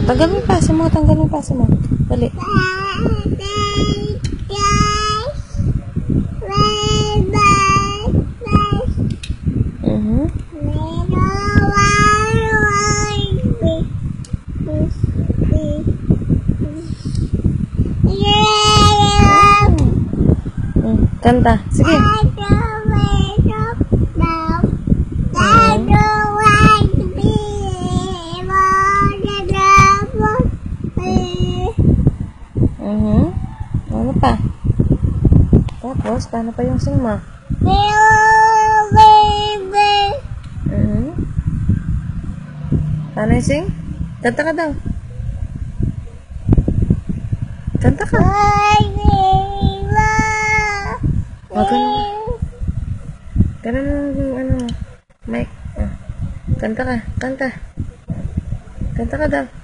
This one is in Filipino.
Tanggal mo yung pasa mo. Tanggal mo yung pasa mo. Dali. Kanta. Sige. Ano pa? Tapos, paano pa yung sing mo? Paano yung sing? Kanta ka daw. Kanta ka. Ganun yung ano, mic. Kanta ka. Kanta. Kanta ka daw.